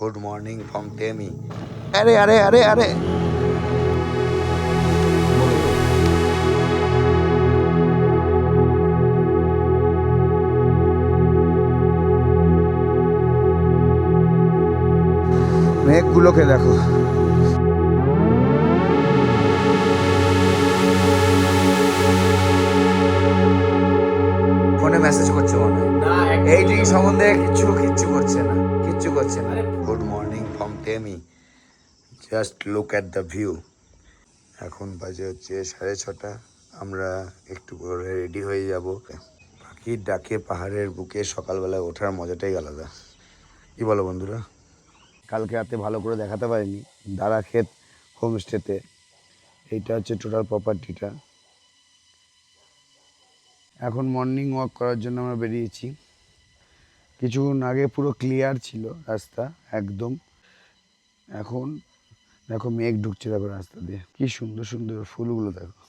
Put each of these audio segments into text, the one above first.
Good morning from Temi. अरे মেঘগুলোকে দেখো। ফোনে মেসেজ করছে মনে হয়। এই ড্রিঙ্ক সম্বন্ধে কিচ্ছু করছে না। Good morning from Tammy. Just look at the view. এখন বাজে হচ্ছে 6:30। আমরা একটু করে রেডি হয়ে যাব। পাখির ডাকে পাহাড়ের বুকে সকালবেলায় ওঠার মজাটাই আলাদা। কি বলো বন্ধুরা? কালকে রাতে ভালো করে দেখাতে পারিনি দারাক্ষেত হোমস্টেতে। এইটা হচ্ছে টোটাল প্রপার্টিটা। এখন মর্নিং ওয়াক করার জন্য আমরা বেরিয়েছি। কিছুক্ষণ আগে পুরো ক্লিয়ার ছিল রাস্তা একদম। এখন দেখো মেঘ ঢুকছে, দেখো রাস্তা দিয়ে কি সুন্দর সুন্দর ফুলগুলো দেখো।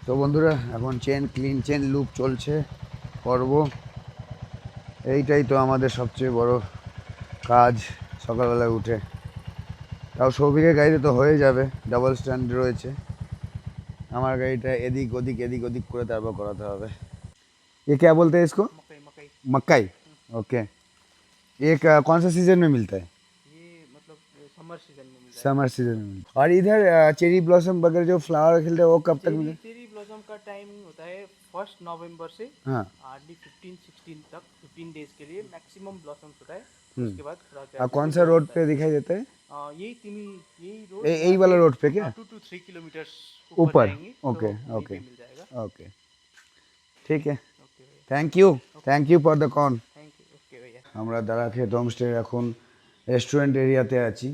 তো বন্ধুরা এখন ক্লিন চেন লুপ চলছে পর্ব। এইটাই তো আমাদের সবচেয়ে বড় কাজ সকালবেলায় উঠে। তাও সৌভিকের গাড়িতে তো হয়ে যাবে, ডাবল স্ট্যান্ড রয়েছে। আমার গাড়িটা এদিক ওদিক করে তারপর করাতে হবে। ये क्या बोलते हैं इसको? मकई। ओके। ये कौन सा सीजन में मिलता है? ये मतलब समर सीजन में मिलता है। समर सीजन में। और इधर चेरी ब्लॉसम वगैरह जो फ्लावर खिलते हैं वो कब तक मिले? चेरी ब्लॉसम का टाइम होता है 1 नवंबर से हाँ। हार्डली 15-16 तक 15 डेज के लिए मैक्सिमम ब्लॉसम्स होता है। उसके बाद कौन सा रोड पे दिखाई देता है? यही रोड यही वाला रोड पे क्या? 2 to 3 किलोमीटर ऊपर। जाएंगे ओके तो ओके मिल जाएगा। ओके ठीक है। ओके भैया, thank you for the con. Thank you. Okay भैया। আমরা দারাক্ষেত হোমস্টে এখন রেস্টুরেন্ট এরিয়াতে আছি।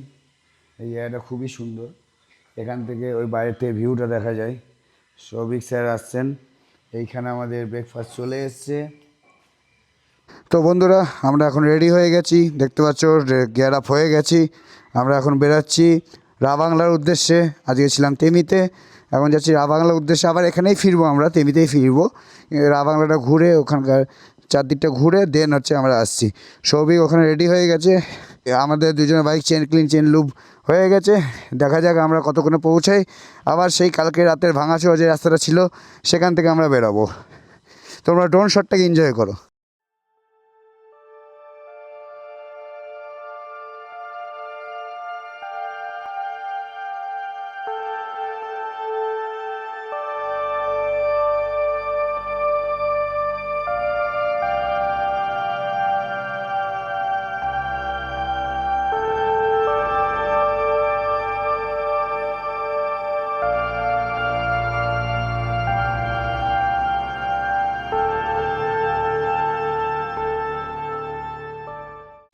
এই জায়গাটা খুবই সুন্দর। এখান থেকে ওই বাইরেতে ভিউটা দেখা যায়। সৌভিক স্যার আসছেন। এইখানে আমাদের ব্রেকফাস্ট চলে এসছে। তো বন্ধুরা আমরা এখন রেডি হয়ে গেছি, দেখতে পাচ্ছ গিয়ার আপ হয়ে গেছি। আমরা এখন বেরাচ্ছি রাবাংলার উদ্দেশ্যে। আজকে ছিলাম তেমিতে, এখন যাচ্ছি রাবাংলার উদ্দেশ্যে। আবার এখানেই ফিরবো, আমরা তেমিতেই ফিরবো। রাবাংলাটা ঘুরে ওখানকার চারদিকটা ঘুরে দেন হচ্ছে আমরা আসছি। সৌভিক ওখানে রেডি হয়ে গেছে। আমাদের দুজনের বাইক ক্লিন চেন লুপ হয়ে গেছে। দেখা যাক আমরা কতক্ষণে পৌঁছাই। আবার সেই কালকে রাতের ভাঙাচোরা যে রাস্তাটা ছিল সেখান থেকে আমরা বেরোবো। তোমরা ড্রোন শটটাকে এনজয় করো।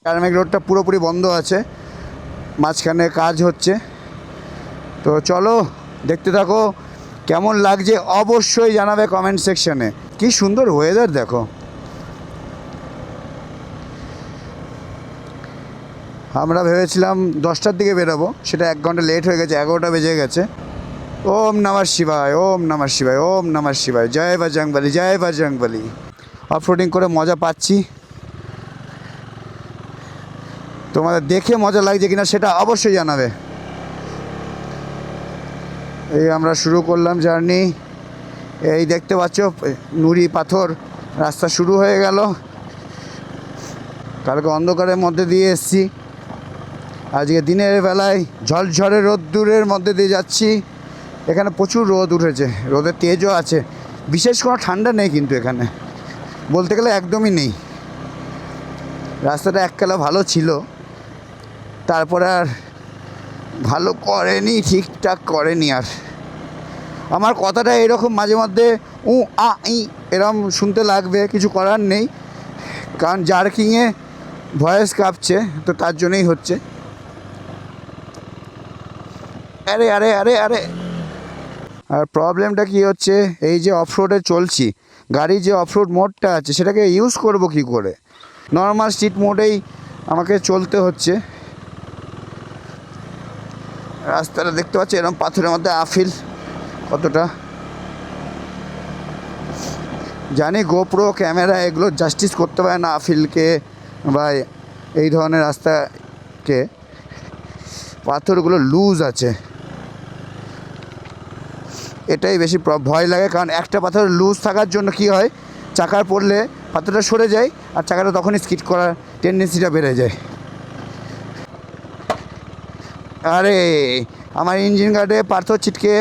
টার্মেক রোডটা পুরোপুরি বন্ধ আছে, মাঝখানে কাজ হচ্ছে। তো চলো দেখতে থাকো, কেমন লাগছে অবশ্যই জানাবে কমেন্ট সেকশনে। কি সুন্দর ওয়েদার দেখো। আমরা ভেবেছিলাম 10টার দিকে বেরোবো, সেটা 1 ঘন্টা লেট হয়ে গেছে, 11টা বেজে গেছে। ওম নমঃ শিবায়, ওম নমঃ শিবায়, ওম নমঃ শিবায়, জয় বজরংবলী, জয় বজরংবলী। অফরোডিং করে মজা পাচ্ছি। তোমাদের দেখে মজা লাগছে কিনা সেটা অবশ্যই জানাবে। এই আমরা শুরু করলাম জার্নি। এই দেখতে পাচ্ছ নুড়ি পাথর রাস্তা শুরু হয়ে গেল। কালকে অন্ধকারের মধ্যে দিয়ে এসছি, আজকে দিনের বেলায় ঝলঝলে রোদ্দুরের মধ্যে দিয়ে যাচ্ছি। এখানে প্রচুর রোদ উঠেছে, রোদের তেজও আছে। বিশেষ কোনো ঠান্ডা নেই কিন্তু এখানে, বলতে গেলে একদমই নেই। রাস্তাটা এককালে ভালো ছিল, তারপরে আর ভালো করেনি, ঠিকঠাক করেনি। আর আমার কথাটা এরকম মাঝে মধ্যে এরকম শুনতে লাগবে, কিছু করার নেই, কারণ জার্কিংয়ে ভয়েস কাঁপছে, তো তার জন্যই হচ্ছে। আরে আর প্রবলেমটা কি হচ্ছে, এই যে অফরোডে চলছি, গাড়ির যে অফরোড মোডটা আছে সেটাকে ইউজ করব কি করে? নর্মাল স্ট্রিট মোডেই আমাকে চলতে হচ্ছে। রাস্তাটা দেখতে পাচ্ছি এরকম পাথরের মধ্যে আফিল কতটা। জানি গোপ্রো ক্যামেরা এগুলো জাস্টিস করতে পারে না আফিলকে বা এই ধরনের রাস্তাকে। পাথরগুলো লুজ আছে, এটাই বেশি ভয় লাগে। কারণ একটা পাথর লুজ থাকার জন্য কি হয়, চাকার পড়লে পাথরটা সরে যায় আর চাকাটা তখনই স্কিড করার টেন্ডেন্সিটা বেড়ে যায়। আরে আমার ইঞ্জিন গার্ডে পাথর ছিটকে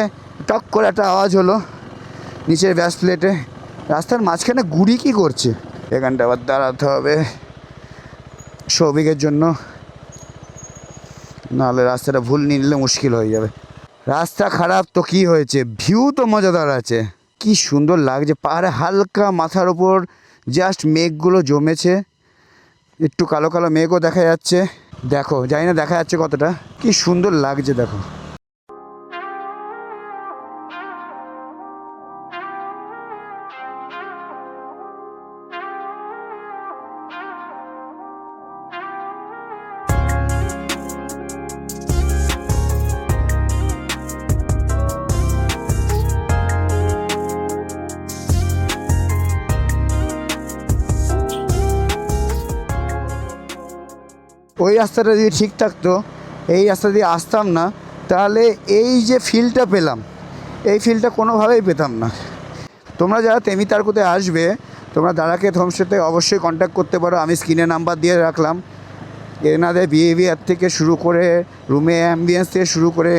টক করে একটা আওয়াজ হলো নিচের ব্যাস প্লেটে। রাস্তার মাঝখানে গুড়ি কী করছে? এখানটা আবার দাঁড়াতে হবে সৌভিকের জন্য, নাহলে রাস্তাটা ভুল নিলে মুশকিল হয়ে যাবে। রাস্তা খারাপ তো কি হয়েছে, ভিউ তো মজাদার আছে। কি সুন্দর লাগছে, পাহাড়ে হালকা মাথার ওপর জাস্ট মেঘগুলো জমেছে, একটু কালো কালো মেঘও দেখা যাচ্ছে। দেখো, জানি না দেখা যাচ্ছে কতটা, কি সুন্দর লাগছে দেখো। ওই রাস্তাটা যদি ঠিক থাকতো, এই রাস্তা দিয়ে আসতাম না, তাহলে এই যে ফিলটা পেলাম, এই ফিলটা কোনোভাবেই পেতাম না। তোমরা যারা তেমিতারকুতে আসবে, তোমরা দারাকেত হোমস্টেতে অবশ্যই কন্ট্যাক্ট করতে পারো, আমি স্ক্রিনে নাম্বার দিয়ে রাখলাম। এনাদের বিহেভিয়ার থেকে শুরু করে, রুমে অ্যাম্বিয়েন্স থেকে শুরু করে,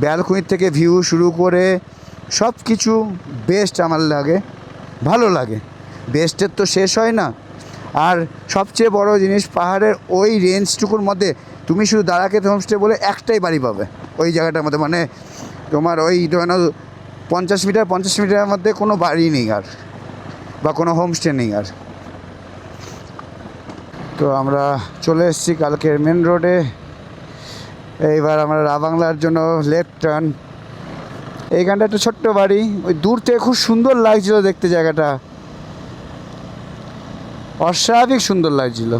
ব্যালকনির থেকে ভিউ শুরু করে সব কিছু বেস্ট আমার লাগে, ভালো লাগে। বেস্টের তো শেষ হয় না। আর সবচেয়ে বড় জিনিস, পাহাড়ের ওই রেঞ্জটুকুর মধ্যে তুমি শুধু দারাকেত হোমস্টে বলে একটাই বাড়ি পাবে ওই জায়গাটার মধ্যে। মানে তোমার ওই ধরো 50 মিটারের মধ্যে কোনো বাড়ি নেই আর, বা কোনো হোমস্টে নেই আর। তো আমরা চলে এসেছি কালকের মেন রোডে। এইবার আমরা রাবাংলার জন্য লেফট টার্ন। এইখানটা একটা ছোট্ট বাড়ি, ওই দূর থেকে খুব সুন্দর লাগছিল দেখতে, জায়গাটা অস্বাভাবিক সুন্দর লাগছিল।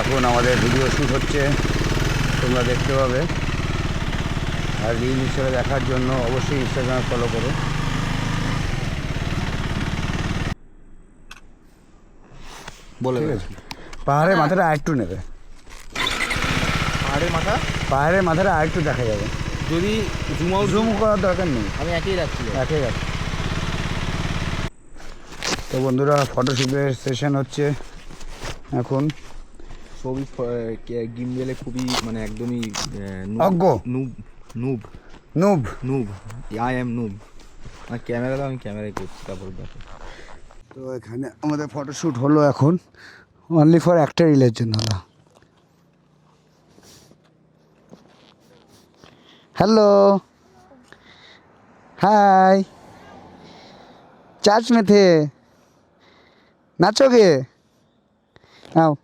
এখন আমাদের ভিডিও শ্যুট হচ্ছে, তোমরা দেখতে পাবে। আর রিল হিসেবে দেখার জন্য অবশ্যই ইনস্টাগ্রাম ফলো করো। বলে পাহাড়ের মাথাটা আরেকটু নেবে, পাহাড়ের মাথাটা আরেকটু দেখা যাবে। যদি জুম করার দরকার নেই, আমি একই রাখছি। তো বন্ধুরা, ফটোশ্যুটের সেশন হচ্ছে এখন। ছবি গিম্বেলে খুবই মানে একদমই অজ্ঞ, noob noob noob I am noob. আর ক্যামেরা তো আমি ক্যামেরায় করছি, তারপরে দেখো। তো এখানে আমাদের ফটোশ্যুট হলো এখন, অনলি ফর একটা রিলের জন্য হলো। হ্যালো, हाय, चर्च में थे, नाचोगे? आओ।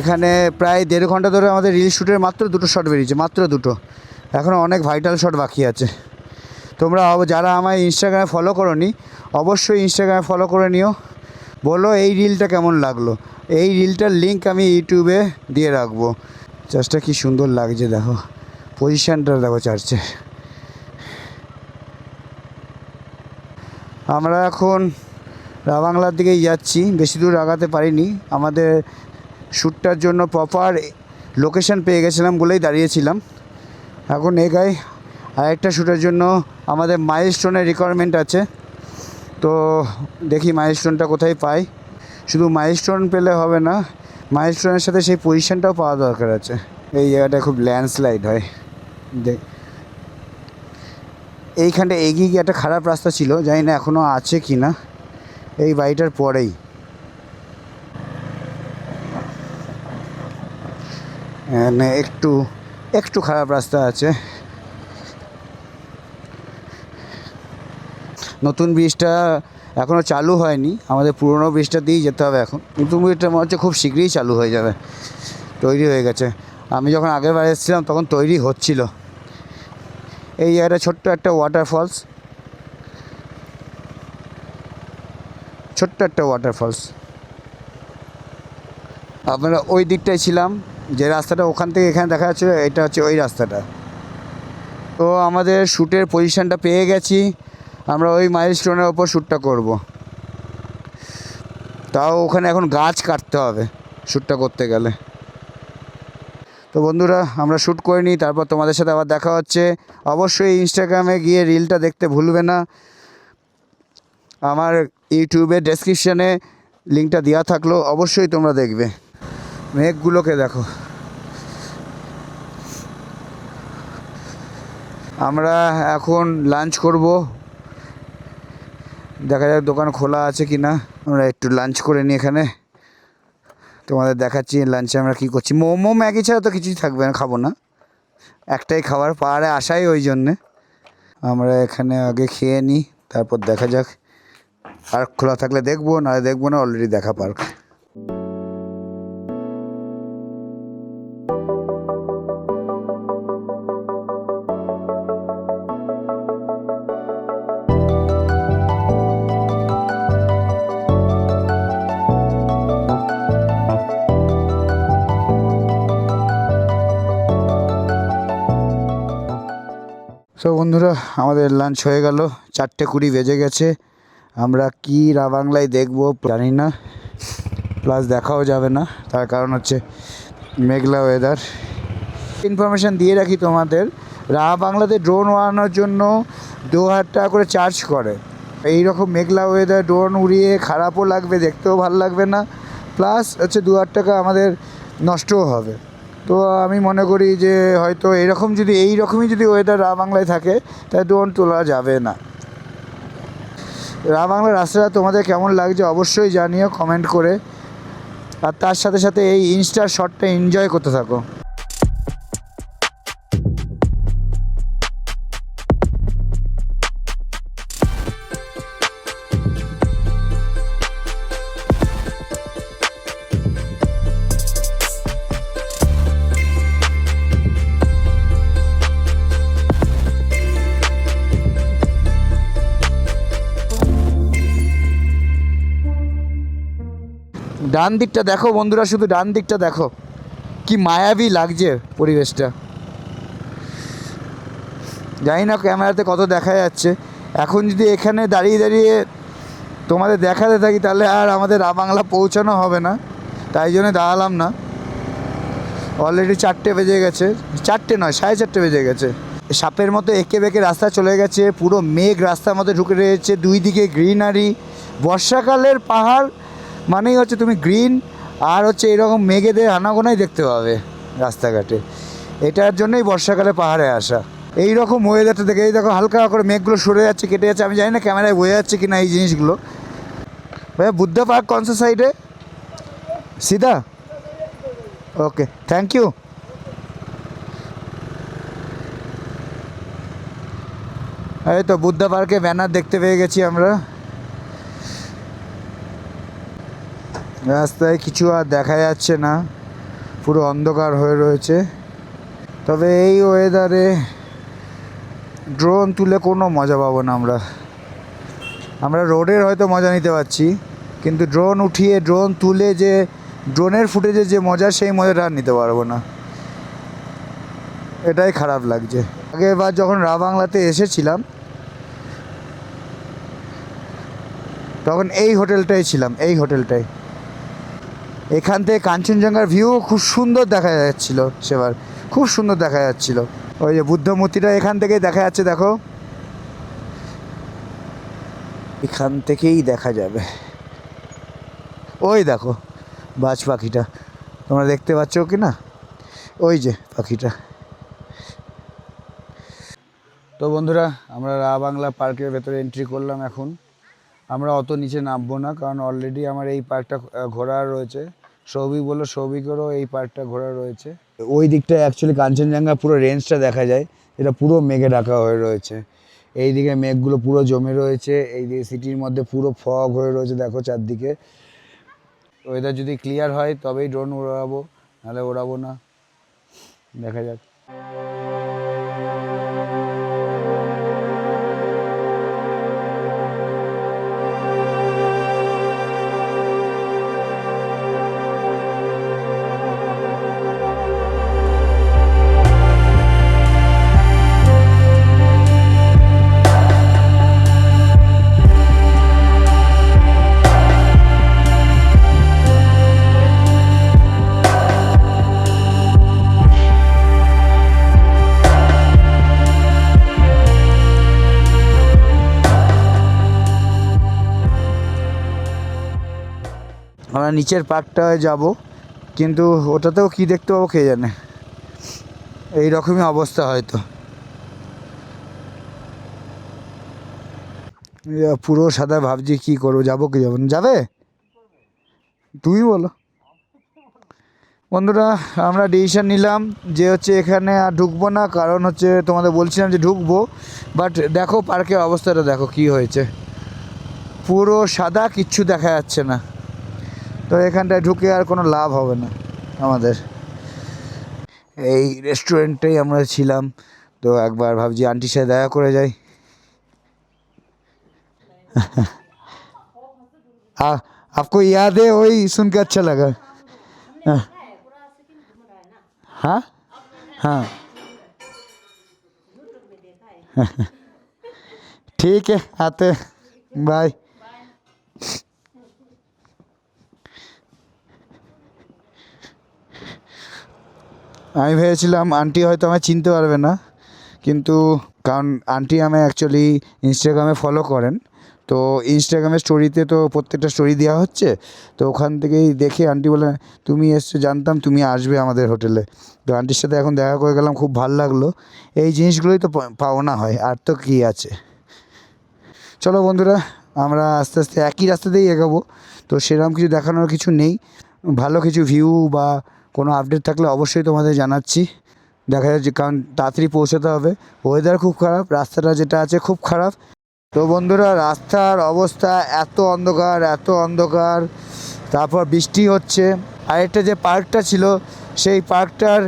এখানে প্রায় 1.5 ঘন্টা ধরে আমাদের রিল শ্যুটের মাত্র 2টো শট বেরিয়েছে, মাত্র 2টো। এখনও অনেক ভাইটাল শট বাকি আছে। তোমরা যারা আমায় ইনস্টাগ্রামে ফলো করোনি, অবশ্যই ইনস্টাগ্রামে ফলো করে নিও। বলো এই রিলটা কেমন লাগলো। এই রিলটার লিঙ্ক আমি ইউটিউবে দিয়ে রাখবো। চার্চটা কি সুন্দর লাগছে দেখো, পজিশানটা দেখো চার্চে। আমরা এখন রাবাংলার দিকেই যাচ্ছি, বেশি দূর আগাতে পারিনি। আমাদের শ্যুটটার জন্য প্রপার লোকেশন পেয়ে গেছিলাম বলেই দাঁড়িয়েছিলাম। এখন এগাই আরেকটা শ্যুটের জন্য আমাদের মাইলস্টোনের রিকোয়ারমেন্ট আছে। তো দেখি মাইলস্টোনটা কোথায় পাই। শুধু মাইলস্টোন পেলে হবে না, মাইলস্টোনের সাথে সেই পজিশনটাও পাওয়া দরকার আছে। এই জায়গাটা খুব ল্যান্ডস্লাইড হয় দেখ, এইখানটা এগিয়ে গিয়ে একটা খারাপ রাস্তা ছিল, জানি না এখনও আছে কি না, এই বাড়িটার পরেই। মানে একটু একটু খারাপ রাস্তা আছে। নতুন ব্রিজটা এখনও চালু হয়নি, আমাদের পুরনো ব্রিজটা দিয়েই যেতে হবে এখন। নতুন ব্রিজটা মনে হচ্ছে খুব শীঘ্রই চালু হয়ে যাবে, তৈরি হয়ে গেছে। আমি যখন আগের বার এসেছিলাম তখন তৈরি হচ্ছিল। এই জায়গাটা ছোট্ট একটা ওয়াটারফলস, ছোট্ট একটা ওয়াটারফলস। আমরা ওই দিকটায় ছিলাম, যে রাস্তাটা ওখান থেকে এখানে দেখা যাচ্ছিলো, এটা হচ্ছে ওই রাস্তাটা। তো আমাদের শ্যুটের পজিশানটা পেয়ে গেছি, আমরা ওই মাইলস্টোনের ওপর শ্যুটটা করব। তাও ওখানে এখন গাছ কাটতে হবে শ্যুটটা করতে গেলে। তো বন্ধুরা, আমরা শ্যুট করে নিই, তারপর তোমাদের সাথে আবার দেখা হচ্ছে। অবশ্যই ইনস্টাগ্রামে গিয়ে রিলটা দেখতে ভুলবে না। আমার ইউটিউবের ডেসক্রিপশানে লিঙ্কটা দেওয়া থাকলো, অবশ্যই তোমরা দেখবে। মেঘগুলোকে দেখো। আমরা এখন লাঞ্চ করব, দেখা যাক দোকান খোলা আছে কি না। আমরা একটু লাঞ্চ করে নিই এখানে, তোমাদের দেখাচ্ছি লাঞ্চে আমরা কী করছি। মোমো ম্যাগি ছাড়া তো কিছুই থাকবে না, খাবো না, একটাই খাবার, পাহাড়ে আসাই ওই জন্যে। আমরা এখানে আগে খেয়ে নিই, তারপর দেখা যাক। পার্ক খোলা থাকলে দেখবো, নাহলে দেখবো না, অলরেডি দেখা পার্ক। সো বন্ধুরা, আমাদের লাঞ্চ হয়ে গেল, 4:20 বেজে গেছে। আমরা কি বাংলায় দেখবো জানি না, প্লাস দেখাও যাবে না, তার কারণ হচ্ছে মেঘলা ওয়েদার। ইনফরমেশান দিয়ে রাখি তোমাদের, বাংলাতে ড্রোন ওড়ানোর জন্য 2000 টাকা করে চার্জ করে। এই রকম মেঘলা ওয়েদার ড্রোন উড়িয়ে খারাপও লাগবে, দেখতেও ভালো লাগবে না, প্লাস হচ্ছে 2000 টাকা আমাদের নষ্টও হবে। তো আমি মনে করি যে হয়তো এই রকমই যদি ওয়েদার বাংলায় থাকে, তাহলে ড্রোন তোলা যাবে না। বাংলার রাস্তাটা তোমাদের কেমন লাগছে অবশ্যই জানিও কমেন্ট করে, আর তার সাথে সাথে এই ইনস্টার শটটা এনজয় করতে থাকো। ডান দিকটা দেখো বন্ধুরা, শুধু ডান দিকটা দেখো, কি মায়াবী লাগছে পরিবেশটা। জানি না ক্যামেরাতে কত দেখা যাচ্ছে। এখন যদি এখানে দাঁড়িয়ে দাঁড়িয়ে তোমাদের দেখাতে থাকি, তাহলে আর আমাদের বাংলা পৌঁছানো হবে না, তাই জন্য দাঁড়ালাম না। অলরেডি 4টে বেজে গেছে, 4টে নয় 4:30 বেজে গেছে। সাপের মতো এঁকে বেঁকে রাস্তা চলে গেছে, পুরো মেঘ রাস্তার মধ্যে ঢুকে রয়েছে, দুই দিকে গ্রিনারি। বর্ষাকালের পাহাড় মানেই হচ্ছে তুমি গ্রিন, আর হচ্ছে এরকম মেঘেদের আনাগোনাই দেখতে পাবে রাস্তাঘাটে। এটার জন্যই বর্ষাকালে পাহাড়ে আসা। এই রকম ওয়েদারটা দেখে, এই দেখো হালকা করে মেঘগুলো সরে যাচ্ছে, কেটে যাচ্ছে। আমি জানি না ক্যামেরায় বোঝা যাচ্ছে কি না এই জিনিসগুলো। ভাইয়া, বুদ্ধ পার্ক কোন সা সাইডে? সিধা? ওকে, থ্যাংক ইউ। এই তো বুদ্ধ পার্কে ব্যানার দেখতে পেয়ে গেছি আমরা। রাস্তায় কিছু আর দেখা যাচ্ছে না, পুরো অন্ধকার হয়ে রয়েছে। তবে এই ওয়েদারে ড্রোন তুলে কোনো মজা পাবো না আমরা রোডের হয়তো মজা নিতে পারছি, কিন্তু ড্রোন উঠিয়ে ড্রোন তুলে যে ড্রোনের ফুটেজে যে মজা, সেই মজাটা আর নিতে পারবো না। এটাই খারাপ লাগছে। আগেরবার যখন বাংলাতে এসেছিলাম, তখন এই হোটেলটাই ছিলাম, এই হোটেলটাই। এখান থেকে কাঞ্চনজঙ্ঘার ভিউ খুব সুন্দর দেখা যাচ্ছিলো, সেবার খুব সুন্দর দেখা যাচ্ছিলো। ওই যে বুদ্ধ মূর্তিটা এখান থেকেই দেখা যাচ্ছে, দেখো এখান থেকেই দেখা যাবে। ওই দেখো বাজ পাখিটা, তোমরা দেখতে পাচ্ছ কি না, ওই যে পাখিটা। তো বন্ধুরা, আমরা রা বাংলা পার্কের ভেতরে এন্ট্রি করলাম। এখন আমরা অত নিচে নামবো না, কারণ অলরেডি আমার এই পার্কটা ঘোরা রয়েছে। সৌভিক বললো সৌভিকেরও এই পার্কটা ঘোরা রয়েছে। ওই দিকটায় অ্যাকচুয়ালি কাঞ্চনজঙ্ঘা পুরো রেঞ্জটা দেখা যায়, এটা পুরো মেঘে ঢাকা হয়ে রয়েছে। এই দিকে মেঘগুলো পুরো জমে রয়েছে, এই দিকে সিটির মধ্যে পুরো ফগ হয়ে রয়েছে, দেখো চারদিকে। ওয়েদার যদি ক্লিয়ার হয় তবেই ড্রোন উড়াবো, নাহলে ওড়াবো না, দেখা যাক। আমরা নিচের পার্কটায় যাব, কিন্তু ওটাতেও কি দেখতে পাবো কে জানে, এই রকমই অবস্থা হয়তো। পুরো সাদা, ভাবছি কি করবো, যাবো কি যাবো না। যাবে তুমি বলো। বন্ধুরা, আমরা ডিসিশন নিলাম যে হচ্ছে এখানে আর ঢুকবো না, কারণ হচ্ছে তোমাদের বলছিলাম যে ঢুকবো, বাট দেখো পার্কের অবস্থাটা দেখো কি হয়েছে, পুরো সাদা, কিচ্ছু দেখা যাচ্ছে না। তো এখানটায় ঢুকে আর কোনো লাভ হবে না আমাদের। এই রেস্টুরেন্টেই আমরা ছিলাম, তো একবার ভাবছি আন্টির সাথে দেখা করে যাই। आपको याद है वही सुन के अच्छा लगा। हाँ हाँ ठीक है, आते बाय। আমি ভেবেছিলাম আন্টি হয়তো আমায় চিনতে পারবে না, কিন্তু কারণ আন্টি আমায় অ্যাকচুয়ালি ইনস্টাগ্রামে ফলো করেন, তো ইনস্টাগ্রামের স্টোরিতে তো প্রত্যেকটা স্টোরি দেওয়া হচ্ছে, তো ওখান থেকেই দেখে আন্টি বলে তুমি এসছো, জানতাম তুমি আসবে আমাদের হোটেলে। তো আন্টির সাথে এখন দেখা করে গেলাম, খুব ভালো লাগলো। এই জিনিসগুলোই তো পাওনা হয়, আর তো কী আছে। চলো বন্ধুরা, আমরা আস্তে আস্তে একই রাস্তাতেই এগোবো, তো সেরকম কিছু দেখানোর কিছু নেই। ভালো কিছু ভিউ বা কোনো আপডেট থাকলে অবশ্যই তোমাদের জানাচ্ছি। দেখা যাচ্ছে, কারণ তাড়াতাড়ি পৌঁছাতে হবে, ওয়েদার খুব খারাপ, রাস্তাটা যেটা আছে খুব খারাপ। তো বন্ধুরা, রাস্তার অবস্থা এত অন্ধকার, এত অন্ধকার, তারপর বৃষ্টি হচ্ছে। আরেকটা যে পার্কটা ছিল, সেই পার্কটার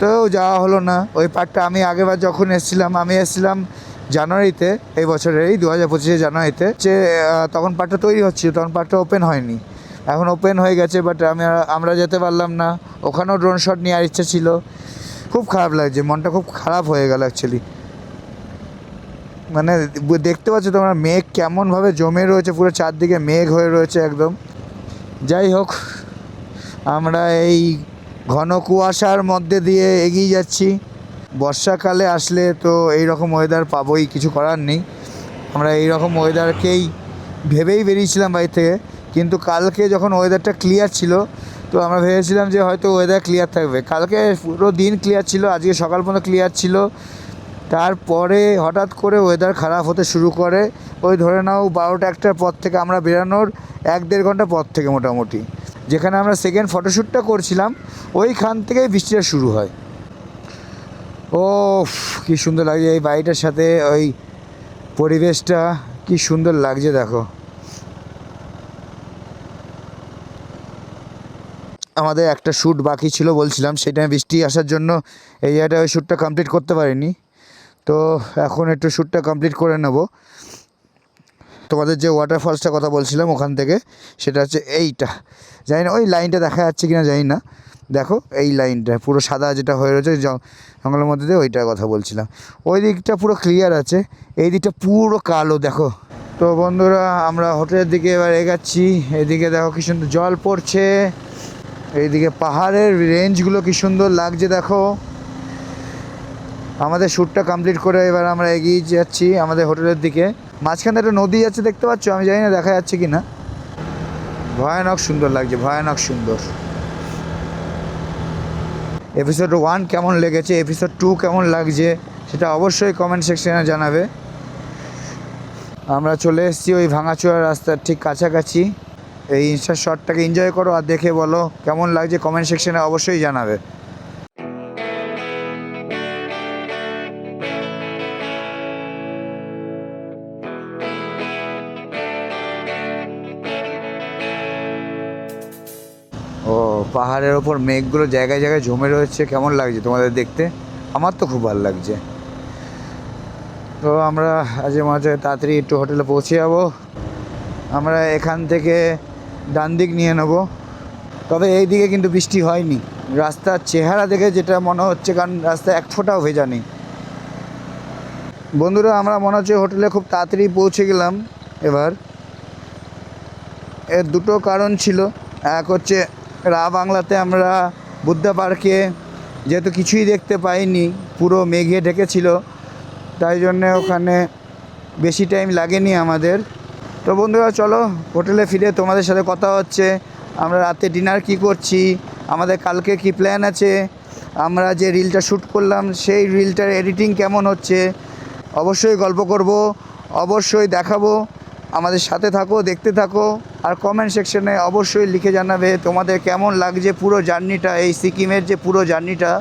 তো যাওয়া হলো না। ওই পার্কটা আমি আগেরবার যখন এসেছিলাম, আমি এসেছিলাম জানুয়ারিতে, এই বছরেরই 2025 জানুয়ারিতে, যে তখন পার্কটা তৈরি হচ্ছিল, তখন পার্কটা ওপেন হয়নি। এখন ওপেন হয়ে গেছে, বাট আমরা যেতে পারলাম না। ওখানেও ড্রোন শট নেওয়ার ইচ্ছা ছিল। খুব খারাপ লাগছে, মনটা খুব খারাপ হয়ে গেল অ্যাকচুয়ালি। মানে দেখতে পাচ্ছ তোমরা মেঘ কেমনভাবে জমে রয়েছে, পুরো চারদিকে মেঘ হয়ে রয়েছে একদম। যাই হোক, আমরা এই ঘন কুয়াশার মধ্যে দিয়ে এগিয়ে যাচ্ছি। বর্ষাকালে আসলে তো এই রকম ওয়েদার পাবোই, কিছু করার নেই। আমরা এই রকম ওয়েদারকেই ভেবেই বেরিয়েছিলাম বাড়ি থেকে, কিন্তু কালকে যখন ওয়েদারটা ক্লিয়ার ছিল, তো আমরা ভেবেছিলাম যে হয়তো ওয়েদার ক্লিয়ার থাকবে। কালকে পুরো দিন ক্লিয়ার ছিল, আজকে সকাল পর্যন্ত ক্লিয়ার ছিল। তারপরে হঠাৎ করে ওয়েদার খারাপ হতে শুরু করে, ওই ধরে নাও 12টা-1টার পর থেকে, আমরা বেরানোর 1-1.5 ঘন্টা পর থেকে মোটামুটি, যেখানে আমরা সেকেন্ড ফটোশ্যুটটা করছিলাম, ওইখান থেকেই বৃষ্টিটা শুরু হয়। ও কী সুন্দর লাগছে এই বাড়িটার সাথে, ওই পরিবেশটা কি সুন্দর লাগছে দেখো। আমাদের একটা শ্যুট বাকি ছিল বলছিলাম, সেই টাইমে বৃষ্টি আসার জন্য এই জায়গাটা ওই শ্যুটটা কমপ্লিট করতে পারিনি। তো এখন একটু শ্যুটটা কমপ্লিট করে নেব। তোমাদের যে ওয়াটারফলসটার কথা বলছিলাম ওখান থেকে, সেটা হচ্ছে এইটা, জানি না ওই লাইনটা দেখা যাচ্ছে কিনা জানি না, দেখো এই লাইনটা পুরো সাদা যেটা হয়ে রয়েছে জঙ্গলের মধ্যে দিয়ে, ওইটার কথা বলছিলাম। ওই দিকটা পুরো ক্লিয়ার আছে, এই দিকটা পুরো কালো দেখো। তো বন্ধুরা, আমরা হোটেলের দিকে এবার এগাচ্ছি। এদিকে দেখো কি সুন্দর জল পড়ছে, এইদিকে পাহাড়ের রেঞ্জগুলো কি সুন্দর লাগছে দেখো। আমাদের শ্যুটটা কমপ্লিট করে এবার আমরা এগিয়ে যাচ্ছি আমাদের হোটেলের দিকে। মাঝখানে একটা নদী যাচ্ছে, দেখতে পাচ্ছ, আমি জানি না দেখা যাচ্ছে কি না। ভয়ানক সুন্দর লাগছে, ভয়ানক সুন্দর। এপিসোড 1 কেমন লেগেছে, এপিসোড 2 কেমন লাগছে সেটা অবশ্যই কমেন্ট সেকশনে জানাবে। আমরা চলে এসেছি ওই ভাঙাচোরা রাস্তার ঠিক কাছাকাছি। এই ইনস্টা শটটাকে এনজয় করো আর দেখে বলো কেমন লাগছে, কমেন্ট সেকশনে অবশ্যই জানাবে। ও পাহাড়ের ওপর মেঘগুলো জায়গায় জায়গায় জমে রয়েছে, কেমন লাগছে তোমাদের দেখতে? আমার তো খুব ভালো লাগছে। তো আমরা আজ মাঝে তাড়াতাড়ি একটু হোটেলে পৌঁছে যাবো। আমরা এখান থেকে ডান দিক নিয়ে নেব। তবে এই দিকে কিন্তু বৃষ্টি হয়নি, রাস্তার চেহারা দেখে যেটা মনে হচ্ছে, কারণ রাস্তায় এক ফোঁটাও ভেজা নেই। বন্ধুরা আমরা মনে হচ্ছে হোটেলে খুব তাড়াতাড়ি পৌঁছে গেলাম। এবার এর দুটো কারণ ছিল। এক হচ্ছে রা বাংলাতে আমরা বুদ্ধা পার্কে যেহেতু কিছুই দেখতে পাইনি, পুরো মেঘে ঢেকেছিল, তাই জন্যে ওখানে বেশি টাইম লাগেনি আমাদের। তো বন্ধুরা চলো হোটেলে ফিরে তোমাদের সাথে কথা হচ্ছে। আমরা রাতে ডিনার কি করছি, আমাদের কালকে কি প্ল্যান আছে, আমরা যে রিলটা শ্যুট করলাম সেই রিলটার এডিটিং কেমন হচ্ছে, অবশ্যই গল্প করব, অবশ্যই দেখাবো। আমাদের সাথে থাকো, দেখতে থাকো, আর কমেন্ট সেকশনে অবশ্যই লিখে জানাবে তোমাদের কেমন লাগছে পুরো জার্নিটা, এই সিকিমের যে পুরো জার্নিটা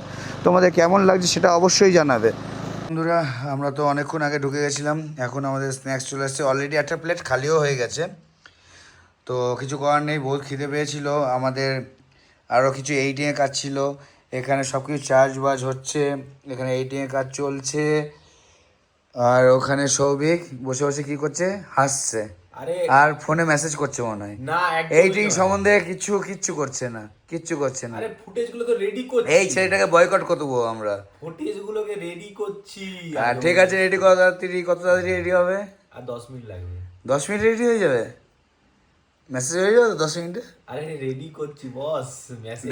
তোমাদের কেমন লাগছে সেটা অবশ্যই জানাবে। বন্ধুরা আমরা তো অনেকক্ষণ আগে ঢুকে গেছিলাম, এখন আমাদের স্ন্যাক্স চলে এসেছে। অলরেডি একটা প্লেট খালিও হয়ে গেছে, তো কিছু করার নেই, বহুত খিদে পেয়েছিল আমাদের। আরও কিছু এইটিংয়ে কাজ ছিল, এখানে সব কিছু চার্জ বাজ হচ্ছে, এখানে এইটিংয়ে কাজ চলছে। আর ওখানে সৌভিক বসে বসে কি করছে, হাসছে আর ফোনে মেসেজ করছে মনে হয়। না এইটিং সম্বন্ধে কিচ্ছু করছে না, কিচ্ছু করছে না। আরে ফুটেজগুলো তো রেডি করছি, এই ছেলেটাকে বয়কট করে দেবো আমরা। ফুটেজগুলোকে রেডি করছি। ঠিক আছে, রেডি কত তাড়াতাড়ি রেডি হবে? আর 10 মিনিট লাগবে। 10 মিনিট রেডি হয়ে যাবে, মেসেজ হয়ে যাবে তো 10 মিনিটে। আরে রেডি করছি বস, মেসেজ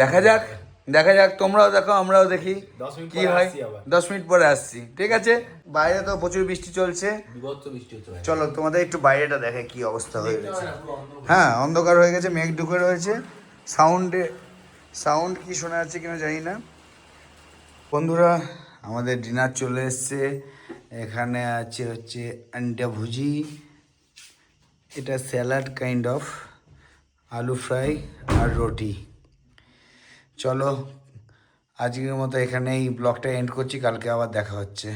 দেখা যাক, তোমরাও দেখো আমরাও দেখি 10 মিনিট কি পরে হয়। আসছি আবার। 10 মিনিট পরে আসছি, ঠিক আছে। বাইরে তো প্রচুর বৃষ্টি চলছে, বিভৎস বৃষ্টি হচ্ছে ভাই। চলো তোমাদের একটু বাইরেটা দেখে কি অবস্থা হয়ে গেছে। হ্যাঁ অন্ধকার হয়ে গেছে, মেঘ ঢুকে রয়েছে, সাউন্ড কি শোনা যাচ্ছে কিনা জানি না। বন্ধুরা আমাদের ডিনার চলে এসছে, এখানে আছে হচ্ছে আন্ডা ভুজি, এটা স্যালাড কাইন্ড অফ, আলু ফ্রাই আর রুটি। চলো আজকের মতো এখানেই ব্লগটা এন্ড করছি, কালকে আবার দেখা হচ্ছে।